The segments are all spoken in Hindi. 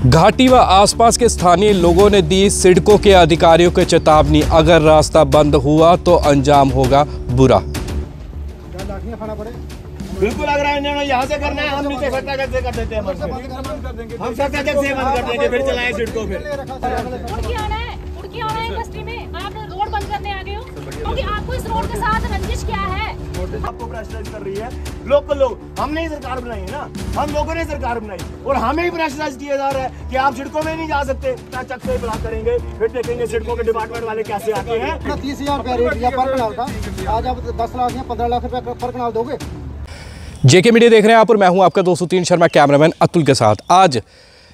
घाटी व आसपास के स्थानीय लोगों ने दी सिडको के अधिकारियों को चेतावनी, अगर रास्ता बंद हुआ तो अंजाम होगा बुरा। बिल्कुल, अगर इन्होंने यहाँ से करना है हम नीचे सत्ता जग से कर देते हैं, हम सत्ता जग से बंद कर देंगे, फिर चलाएं सिडको। फिर उड़की आना है इंडस्ट्री में, आप रोड बंद करने आ गए हो क्योंकि आपको इस रोड के साथ रंजिश क्या है? आपको प्रेशराइज कर रही है लोकल लोग, हमने ही सरकार बनाई है ना, हम लोगों ने सरकार बनाई और हमें ही प्रेशराइज किया जा रहा है कि आप सिडको में नहीं जा सकते। चक से ब्लॉक करेंगे, फिर देखेंगे सिडको के डिपार्टमेंट वाले कैसे आते हैं। 30,000 रुपया रेट या पर कनाल था, आज आप 10 लाख या 15 लाख रुपया पर कनाल दोगे। जेके मीडिया देख रहे हैं आप और मैं हूं आपका 203 शर्मा, कैमरामैन अतुल के साथ। आज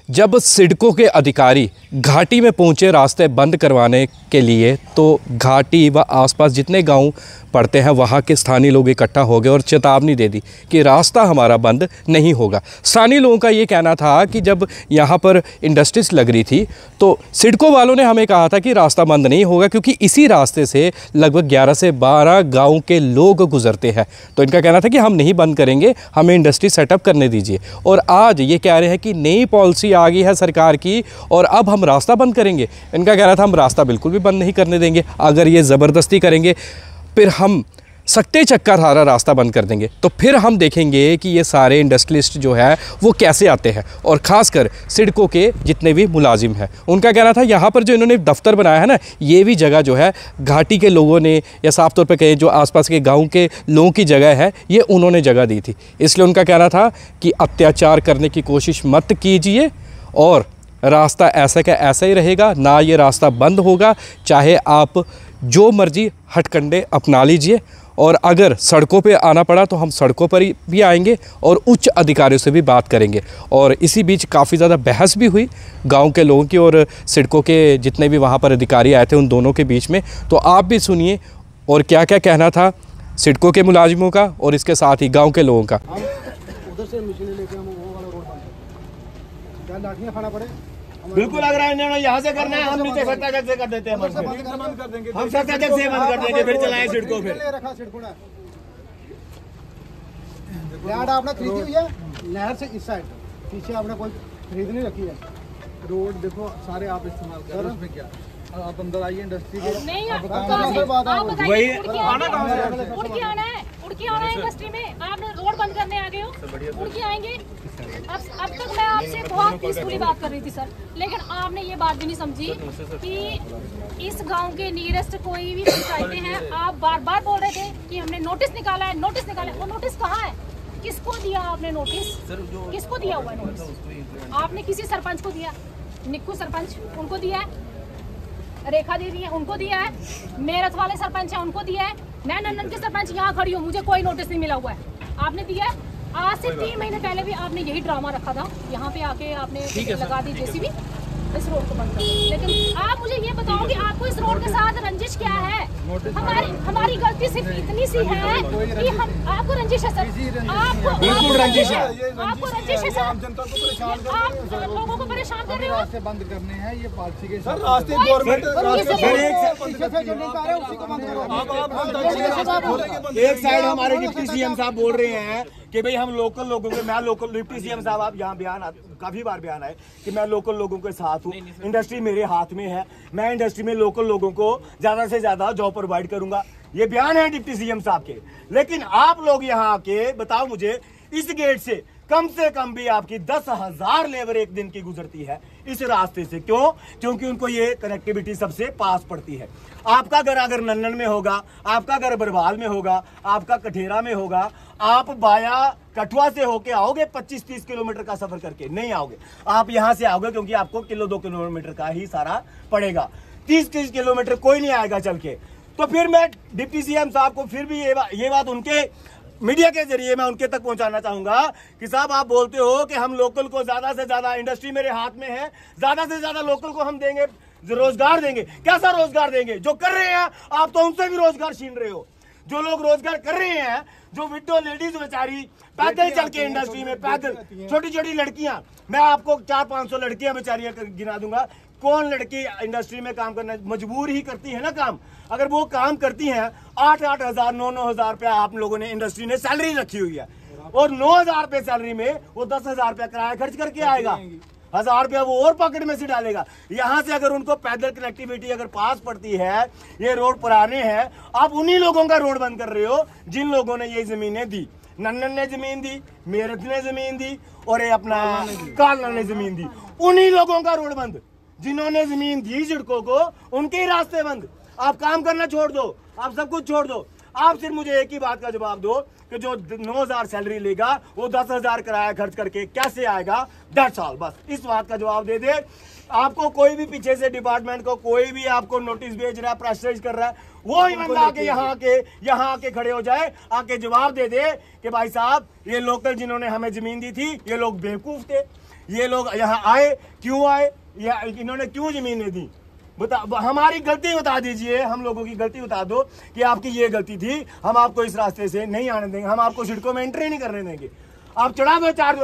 जब सिडको के अधिकारी घाटी में पहुंचे रास्ते बंद करवाने के लिए, तो घाटी व आसपास जितने गांव पड़ते हैं वहां के स्थानीय लोग इकट्ठा हो गए और चेतावनी दे दी कि रास्ता हमारा बंद नहीं होगा। स्थानीय लोगों का ये कहना था कि जब यहाँ पर इंडस्ट्रीज लग रही थी तो सिडको वालों ने हमें कहा था कि रास्ता बंद नहीं होगा क्योंकि इसी रास्ते से लगभग 11 से 12 गाँव के लोग गुजरते हैं। तो इनका कहना था कि हम नहीं बंद करेंगे, हमें इंडस्ट्री सेटअप करने दीजिए। और आज ये कह रहे हैं कि नई पॉलिसी आ गई है सरकार की और अब हम रास्ता बंद करेंगे। इनका कहना था हम रास्ता बिल्कुल भी बंद नहीं करने देंगे, अगर ये ज़बरदस्ती करेंगे फिर हम सकते चक्कर सारा रास्ता बंद कर देंगे। तो फिर हम देखेंगे कि ये सारे इंडस्ट्रियलिस्ट जो है वो कैसे आते हैं, और ख़ासकर सिडको के जितने भी मुलाजिम हैं। उनका कहना था यहाँ पर जो इन्होंने दफ्तर बनाया है ना, ये भी जगह जो है घाटी के लोगों ने, या साफ तौर पे कहें जो आसपास के गांव के लोगों की जगह है, ये उन्होंने जगह दी थी। इसलिए उनका कहना था कि अत्याचार करने की कोशिश मत कीजिए और रास्ता ऐसा का ऐसा ही रहेगा, ना ये रास्ता बंद होगा, चाहे आप जो मर्जी हथकंडे अपना लीजिए। और अगर सड़कों पे आना पड़ा तो हम सड़कों पर भी आएंगे और उच्च अधिकारियों से भी बात करेंगे। और इसी बीच काफ़ी ज़्यादा बहस भी हुई गांव के लोगों की और सिडको के जितने भी वहां पर अधिकारी आए थे उन दोनों के बीच में। तो आप भी सुनिए और क्या क्या कहना था सिडको के मुलाजिमों का और इसके साथ ही गाँव के लोगों का। उधर से मशीनें लेके हम वो वाला रोड क्या लाठियाँ खाना पड़े। बिल्कुल, अगर इन्होंने यहाँ से करना है हम नीचे सत्ता जग से कर देते हैं, हम सत्ता जग से बंद कर देंगे, फिर चलाएं सिडको। फिर लैंड आपने खरीदी हुई है नहर से इस साइड, पीछे आपने कोई खरीद नहीं रखी है। रोड देखो सारे आप इस्तेमाल कर रहे हो, उसमें क्या आप अंदर आइए इंडस्ट्री के। नहीं, आप वही उड़की आना है इंडस्ट्री में, आप रोड बंद करने आ गए हो, उड़की आएंगे। अब तक मैं आपसे बहुत पीसफुली बात कर रही थी सर, लेकिन आपने ये बात भी नहीं समझी कि इस गांव के नियरेस्ट कोई भी पंचायतें हैं। आप बार बार बोल रहे थे कि हमने नोटिस निकाला है, नोटिस निकाला है। वो नोटिस कहाँ है? किसको दिया आपने नोटिस? किसको दिया हुआ है नोटिस? आपने किसी सरपंच को दिया, निक्कू सरपंच उनको दिया है, रेखा दीदी है उनको दिया है, मेरठ वाले सरपंच है उनको दिया है, मैं नंदन के सरपंच यहाँ खड़ी हूँ, मुझे कोई नोटिस नहीं मिला हुआ है। आपने दिया है। आज से 3 महीने पहले भी आपने यही ड्रामा रखा था, यहाँ पे आके आपने लगा दी जेसीबी इस रोड को बंद कर। लेकिन आप मुझे ये बताओ कि आपको इस रोड के साथ रंजिश क्या है? हमारी गलती सिर्फ इतनी सी है कि हम आपको रंजिश है सर, आपको रंजिश है, आपको रंजिश है सर। आप लोगों को परेशान कर रहे हो। रास्ते बंद करने हैं, ये पॉलिसी के सर रास्ते गवर्नमेंट एक साइड हमारे डिप्टी सीएम साहब बोल रहे हैं कि भाई हम लोकल लोगों के, मैं लोकल डिप्टी सीएम साहब आप यहाँ काफी बार बयान आए कि मैं लोकल लोगों के साथ हूँ, इंडस्ट्री मेरे हाथ में है, मैं इंडस्ट्री में लोकल लोगों को ज्यादा से ज्यादा जॉब प्रोवाइड करूंगा। ये बयान है डिप्टी सीएम साहब के। लेकिन आप लोग यहाँ आके बताओ मुझे, इस गेट से कम भी आपकी 10,000 लेबर एक दिन की गुजरती है इस रास्ते से। क्यों? क्योंकि उनको ये कनेक्टिविटी सबसे पास पड़ती है। आपका घर अगर नन्नन में होगा, आपका घर बरवाल में होगा, आपका कठेरा में होगा, आप बाया कठुआ से होके आओगे 25-30 किलोमीटर का सफर करके नहीं आओगे। आप यहाँ से आओगे क्योंकि आपको 1-2 किलोमीटर का ही सारा पड़ेगा, 30 किलोमीटर कोई नहीं आएगा चल के। तो फिर मैं डिप्टी सीएम साहब को फिर भी ये बात उनके मीडिया के जरिए मैं उनके तक पहुंचाना चाहूंगा कि साहब आप बोलते हो कि हम लोकल को ज्यादा से ज्यादा, इंडस्ट्री मेरे हाथ में है, ज्यादा से ज्यादा लोकल को हम देंगे, रोजगार देंगे। कैसा रोजगार देंगे? जो कर रहे हैं आप तो उनसे भी रोजगार छीन रहे हो। जो लोग रोजगार कर रहे हैं, जो विडो लेडीज बेचारी पैदल चल के इंडस्ट्री में, पैदल छोटी छोटी लड़कियां, मैं आपको 400-500 लड़कियां बेचारियां गिना दूंगा। कौन लड़की इंडस्ट्री में काम करना मजबूर ही करती है ना काम। अगर वो काम करती हैं 8-8 हजार 9-9 हजार रुपया आप लोगों ने इंडस्ट्री ने सैलरी रखी हुई है, और 9,000 रुपये सैलरी में वो 10,000 रुपया किराया खर्च करके आएगा। 1000 रुपया वो और पॉकेट में से डालेगा। यहाँ से अगर उनको पैदल कनेक्टिविटी अगर पास पड़ती है, ये रोड पुराने हैं, आप उन्हीं लोगों का रोड बंद कर रहे हो जिन लोगों ने ये जमीनें दी। नन्नन ने जमीन दी, मेरठ ने जमीन दी और ये अपना कालना ने जमीन दी। उन्हीं लोगों का रोड बंद, जिन्होंने जमीन दी सड़कों को, उनके ही रास्ते बंद। आप काम करना छोड़ दो, आप सब कुछ छोड़ दो। आप सिर्फ मुझे एक ही बात का जवाब दो कि जो 9,000 सैलरी लेगा वो 10,000 किराया खर्च करके कैसे आएगा 10 साल। बस इस बात का जवाब दे दे। आपको कोई भी पीछे से डिपार्टमेंट को कोई भी आपको नोटिस भेज रहा है, प्रेशराइज कर रहा है, वो ही बंदा आके यहाँ आके खड़े हो जाए, आके जवाब दे दे कि भाई साहब ये लोकल जिन्होंने हमें जमीन दी थी ये लोग बेवकूफ थे, ये लोग यहाँ आए क्यों आए, या इन्होंने क्यों जमीनें दी। बता, हमारी गलती बता दीजिए, हम लोगों की गलती बता दो कि आपकी ये गलती थी, हम आपको इस रास्ते से नहीं आने देंगे, हम आपको सड़कों में एंट्री नहीं करने देंगे। आप चढ़ा दो 4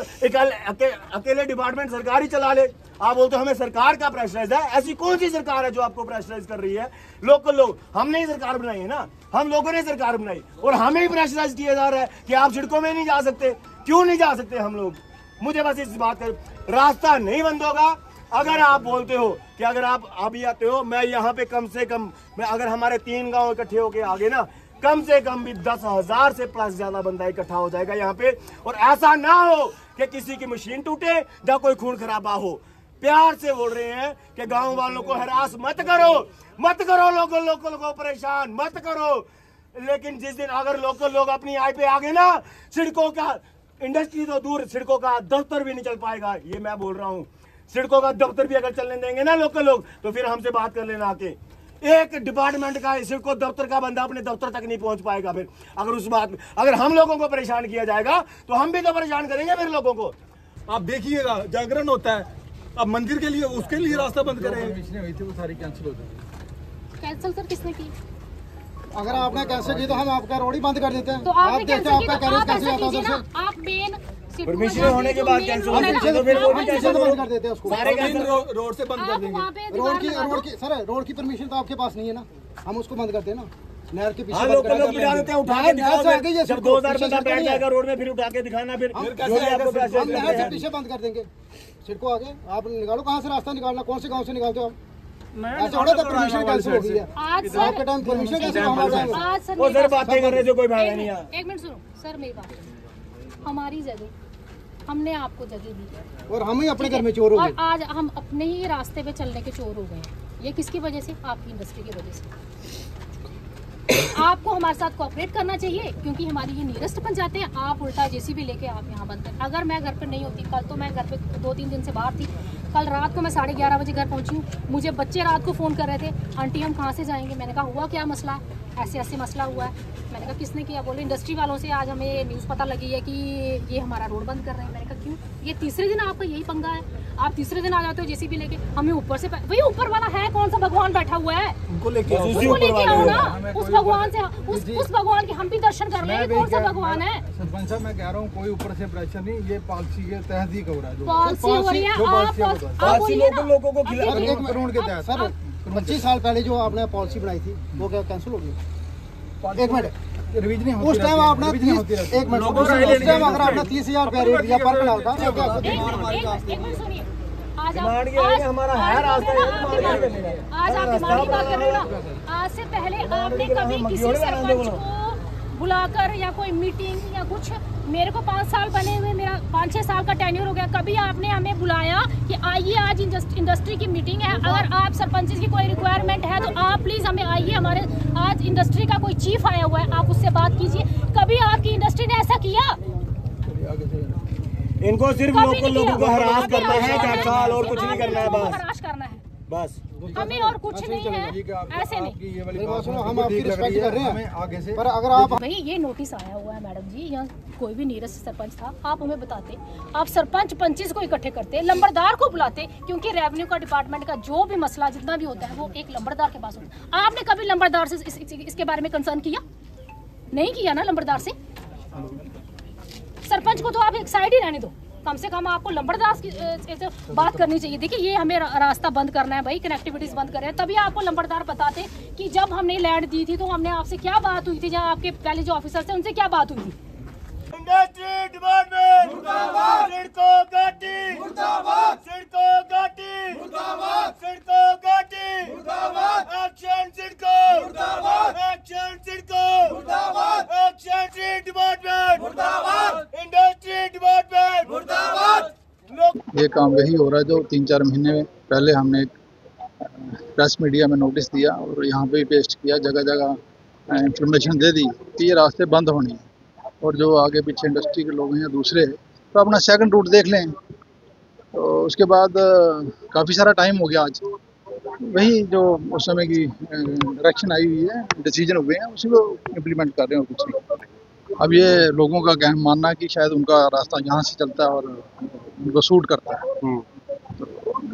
अकेले डिपार्टमेंट सरकार ही चला ले। आप बोलते हमें सरकार का प्रेशराइज है। ऐसी कौन सी सरकार है जो आपको प्रेशराइज कर रही है? लोकल लोग, हमने ही सरकार बनाई है ना, हम लोगों ने सरकार बनाई और हमें ही प्रेशराइज किया जा रहा है कि आप सड़कों में नहीं जा सकते। क्यों नहीं जा सकते हम लोग? मुझे बस इस बात का रास्ता नहीं बंद होगा। अगर आप बोलते हो कि अगर आप अभी आते हो, मैं यहाँ पे कम से कम, मैं अगर हमारे 3 गांव इकट्ठे होके आगे ना, कम से कम भी 10,000 से प्लस ज्यादा बंदा इकट्ठा हो जाएगा यहाँ पे। और ऐसा ना हो कि किसी की मशीन टूटे या कोई खून खराबा हो। प्यार से बोल रहे हैं कि गांव वालों को हरास मत करो, मत करो, लोकल को परेशान मत करो। लेकिन जिस दिन अगर लोकल लोग अपनी आय पे आ गए ना, सड़कों का इंडस्ट्री तो दूर, सड़कों का दफ्तर भी नहीं चल पाएगा। ये मैं बोल रहा हूँ, सड़कों का दफ्तर भी अगर चलने देंगे ना लोकल लोग, तो फिर हमसे बात कर लेना आके। एक डिपार्टमेंट का सड़कों दफ्तर का बंदा अपने दफ्तर तक नहीं पहुंच पाएगा। फिर अगर उस बात में अगर हम लोगों को परेशान किया जाएगा तो हम भी तो परेशान करेंगे फिर लोगों को। आप देखिएगा जागरण होता है, अब मंदिर के लिए उसके लिए रास्ता बंद करें। हुई थी वो सारी कैंसिल हो जाएगी। कैंसिल सर किसने की? अगर आपने कैंसिल की तो हम आपका रोड ही बंद कर देते हैं। तो आप देखते हैं आपका कैरेज कैसे आता है उधर से। आप मेन परमिशन होने के बाद कैंसिल होने तो फिर वो भी कैंसिल बंद कर देते हैं उसको। सारे कैंसिल रोड से बंद कर देंगे। रोड की परमिशन तो आपके पास नहीं है ना, हम उसको बंद करते हैं ना। नहर के हाँ, लोकल लोग बिठा देते हैं, उठा के दिखाओ। जब 2,000 बंदा बैठ जाएगा रोड में, फिर उठा के दिखाना, फिर नहर से पीछे बंद कर देंगे। सिडको आगे आप निकालो, कहाँ से रास्ता निकालना, कौन से गाँव से निकालते हो आप? ऐसा हो रहा था परमिशन कैंसिल हो गई है। आज आपके टाइम परमिशन कैंसिल हो जाएगा। आज सर वो सर बातें कर रहे जो कोई फायदा नहीं है। एक मिनट सुनो सर, मेरी बात। हमारी जगह हमने आपको जगह दी है और हम ही अपने घर में चोर हो गए। और आज हम अपने ही रास्ते पे चलने के चोर हो गए। ये किसकी वजह से? आपकी इंडस्ट्री की वजह से। आपको हमारे साथ कोऑपरेट करना चाहिए क्योंकि हमारी ये नियरेस्ट पंचायतें हैं। आप उल्टा जेसीबी लेके आप यहाँ बंद कर। अगर मैं घर पे नहीं होती, कल तो मैं घर पे 2-3 दिन से बाहर थी, कल रात को मैं 11:30 बजे घर पहुंची हूँ। मुझे बच्चे रात को फ़ोन कर रहे थे, आंटी हम कहाँ से जाएंगे। मैंने कहा हुआ क्या मसला है? ऐसे ऐसे मसला हुआ है। मैंने कहा किसने किया? बोले इंडस्ट्री वालों से आज हमें न्यूज़ पता लगी है कि ये हमारा रोड बंद कर रहे हैं। मैंने कहा क्यों? ये तीसरे दिन आपका यही पंगा है। आप तीसरे दिन आ जाते हो जेसीबी लेके, हमें ऊपर से। भाई ऊपर वाला है कौन सा भगवान बैठा हुआ है? उनको लेके आओ ना, उस भगवान से, उस भगवान के हम भी दर्शन कर ले। कौन सा भगवान है? सरपंच साहब मैं कह रहा हूँ कोई ऊपर से प्रेशर नहीं, ये पॉलिसी के तहत ही हो रहा है। पॉलिसी हो रही है। आप बोलिए ना, लोगों को कानून के तहत सर 25 साल पहले जो आपने पॉलिसी बनाई थी वो क्या कैंसिल हो गई? एक मिनट, रिवीजन उस टाइम आपने 30,000 रुपया रेट दिया पर कनाल का। एक मिनट सुनिए, आज हमारा है रास्ता, आज आप बीमारी बात कर रहे हो ना। आज से पहले आपने कभी किसी सरपंच को बुलाकर या कोई मीटिंग या कुछ, मेरे को 5 साल बने हुए, मेरा 5-6 साल का टेन्योर हो गया, कभी आपने हमें बुलाया कि आइए आज इंडस्ट्री की मीटिंग है, अगर आप सरपंच की कोई रिक्वायरमेंट है तो आप प्लीज हमें आइए, हमारे आज इंडस्ट्री का कोई चीफ आया हुआ है, आप उससे बात कीजिए। कभी आपकी इंडस्ट्री ने ऐसा किया? इनको सिर्फ लोकल लोगों को हरास करना है, 4 साल और कुछ नहीं करना है। बस हरास करना है बस, हमें और कुछ नहीं है। ऐसे नहीं, हम आपकी रिस्पेक्ट कर रहे हैं आगे से, पर अगर आप भाई ये नोटिस आया हुआ है मैडम जी, यहाँ कोई भी नीरज सरपंच था, आप हमें बताते, आप सरपंच पंचिस को इकट्ठे करते, लंबरदार को बुलाते, क्योंकि रेवेन्यू का डिपार्टमेंट का जो भी मसला जितना भी होता है वो एक लंबरदार के पास होता है। आपने कभी लंबरदार से इसके बारे में कंसर्न किया? नहीं किया ना लंबरदार से। सरपंच को तो आप एक साइड ही रहने दो, कम से कम आपको लंबरदार की बात करनी चाहिए। देखिए ये हमें रास्ता बंद करना है भाई, कनेक्टिविटीज बंद कर रहे हैं, तभी आपको लंबरदार बताते कि जब हमने लैंड दी थी तो हमने आपसे क्या बात हुई थी, जहाँ आपके पहले जो ऑफिसर थे उनसे क्या बात हुई थी। इंडस्ट्री डिपार्टमेंट मुर्दाबाद, सिडको घाटी मुर्दाबाद, सिडको घाटी मुर्दाबाद, सिडको घाटी मुर्दाबाद, एक्शन सिडको मुर्दाबाद, एक्शन सिडको मुर्दाबाद, एक्शन डिपार्टमेंट मुर्दाबाद, इंडस्ट्री डिपार्टमेंट मुर्दाबाद। ये काम वही हो रहा है जो 3-4 महीने पहले हमने एक प्रेस मीडिया में नोटिस दिया और यहाँ पे भी पेस्ट किया, जगह जगह इंफॉर्मेशन दे दी कि ये रास्ते बंद होने हैं और जो आगे पीछे इंडस्ट्री के लोग हैं दूसरे तो अपना सेकंड रूट देख लें। तो उसके बाद काफ़ी सारा टाइम हो गया, आज वही जो उस समय की डायरेक्शन आई हुई है, डिसीजन हुए हैं, उसी को इम्प्लीमेंट कर रहे हैं और कुछ नहीं। अब ये लोगों का कहना मानना है कि शायद उनका रास्ता यहाँ से चलता है और उनको सूट करता है, तो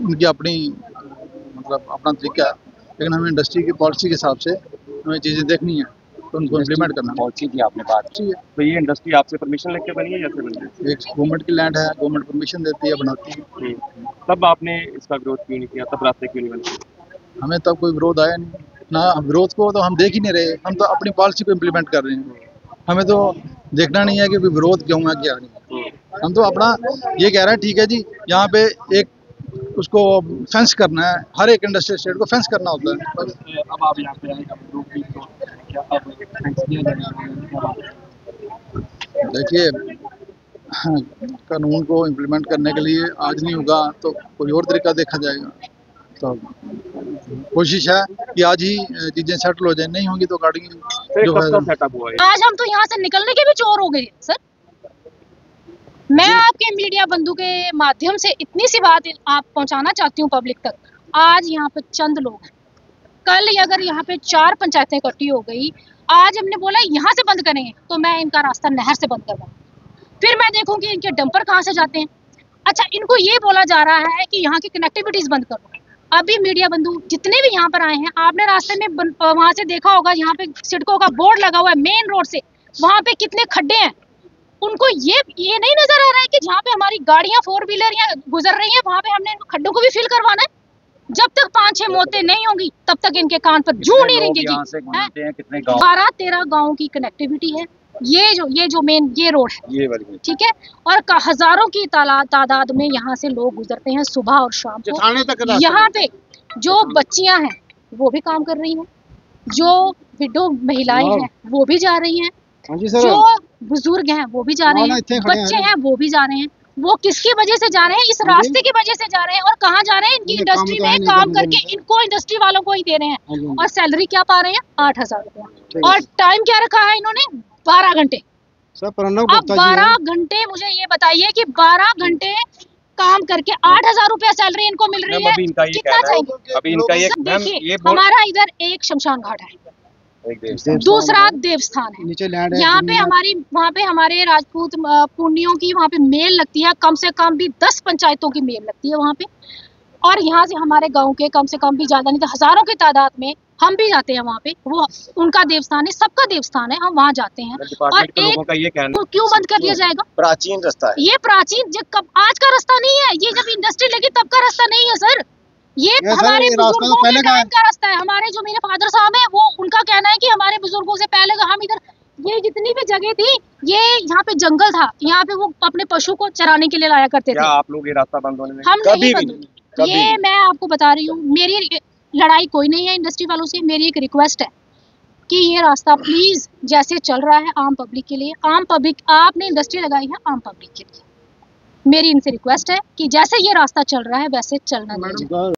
उनकी अपनी मतलब अपना तरीका है, लेकिन हमें इंडस्ट्री की पॉलिसी के हिसाब से हमें चीज़ें देखनी है तो उनको इम्प्लीमेंट करना। पॉलिसी की आपने बात की है, तो ये इंडस्ट्री आपसे परमिशन लेके बनी है या फिर बनी है? एक गवर्नमेंट की लैंड है, गवर्नमेंट परमिशन देती है, बनाती है। तब आपने इसका विरोध क्यों नहीं किया, तब रास्ते क्यों नहीं बने? हमें तब कोई विरोध आया नहीं ना, विरोध को तो हम देख ही नहीं रहे, हम तो अपनी पॉलिसी को इम्प्लीमेंट कर रहे हैं। हमें तो देखना नहीं है कि कोई विरोध क्यों है क्या नहीं, हम तो अपना ये कह रहे हैं ठीक है जी, यहाँ पे एक उसको फेंस करना है, हर एक इंडस्ट्रियल स्टेट को फेंस करना होता है। अब आप यहाँ पे आए, क्या अब फेंस किया जाएगा? देखिए कानून को इम्प्लीमेंट करने के लिए आज नहीं होगा तो कोई और तरीका देखा जाएगा। तो कोशिश है कि आज ही चीजें सेटल हो जाए, नहीं होंगी तो गाड़ी जो है सेटअप हुआ है। आज हम तो यहाँ से निकलने के भी चोर हो गए सर। मैं आपके मीडिया बंधु के माध्यम से इतनी सी बात आप पहुंचाना चाहती हूँ पब्लिक तक। आज यहाँ पे चंद लोग हैं, कल अगर यहाँ पे 4 पंचायतें इकट्ठी हो गई, आज हमने बोला यहाँ से बंद करेंगे तो मैं इनका रास्ता नहर से बंद करवाऊँ, फिर मैं देखूंगी इनके डंपर कहाँ से जाते हैं। अच्छा, इनको ये बोला जा रहा है कि यहाँ की कनेक्टिविटीज बंद करो। अभी मीडिया बंधु जितने भी यहाँ पर आए हैं, आपने रास्ते में वहां से देखा होगा, यहाँ पे सिडको का बोर्ड लगा हुआ है मेन रोड से, वहां पे कितने खड्डे हैं। उनको ये नहीं नजर आ रहा है कि जहाँ पे हमारी गाड़ियां 4 व्हीलर गुजर रही हैं, वहां पे हमने खड्डों को भी फिल करवाना है। जब तक 5-6 मौतें नहीं होंगी तब तक इनके कान पर जू नहीं रेंगेगी। 12-13 गाँव की कनेक्टिविटी है, ये जो मेन ये रोड है, ये वाली, ठीक है। और हजारों की तादाद में यहाँ से लोग गुजरते हैं सुबह और शाम को। यहाँ पे जो बच्चियां हैं वो भी काम कर रही हैं, जो विडो महिलाएं हैं वो भी जा रही हैं, जो बुजुर्ग हैं वो भी जा रहे हैं, बच्चे हैं वो भी जा रहे हैं। वो किसकी वजह से जा रहे हैं? इस रास्ते की वजह से जा रहे हैं। और कहाँ जा रहे हैं? इनकी इंडस्ट्री में काम करके इनको इंडस्ट्री वालों को ही दे रहे हैं। और सैलरी क्या पा रहे हैं? 8,000 रुपया। और टाइम क्या रखा है इन्होंने? 12 घंटे। अब 12 घंटे, मुझे ये बताइए कि 12 घंटे काम करके 8,000 रुपया सैलरी इनको मिल रही है, कितना चाहिए? देखिए, हमारा इधर एक शमशान घाट है, दूसरा देवस्थान है, यहाँ पे वहाँ पे हमारे राजपूत पुण्यों की वहाँ पे मेल लगती है, कम से कम भी 10 पंचायतों की मेल लगती है वहाँ पे। और यहाँ से हमारे गांव के कम से कम भी ज्यादा नहीं तो हजारों की तादाद में हम भी जाते हैं वहाँ पे। वो उनका देवस्थान है, सबका देवस्थान है, हम वहाँ जाते हैं। और एक क्यों बंद कर दिया जाएगा? प्राचीन रास्ता है ये, प्राचीन आज का रास्ता नहीं है ये, जब इंडस्ट्री लगी तब का रास्ता नहीं है सर। ये हमारे बुजुर्गों के टाइम का रास्ता है। हमारे जो मेरे फादर साहब है वो उनका कहना है कि हमारे बुजुर्गों से पहले हम इधर, ये जितनी भी जगह थी, ये यहाँ पे जंगल था, यहाँ पे वो अपने पशु को चराने के लिए लाया करते थे। आप लोग ये रास्ता बंद होने हम नहीं बंद, ये मैं आपको बता रही हूँ। मेरी लड़ाई कोई नहीं है इंडस्ट्री वालों से, मेरी एक रिक्वेस्ट है कि ये रास्ता प्लीज जैसे चल रहा है आम पब्लिक के लिए, आम पब्लिक, आपने इंडस्ट्री लगाई है आम पब्लिक के लिए, मेरी इनसे रिक्वेस्ट है कि जैसे ये रास्ता चल रहा है वैसे चलना चाहिए।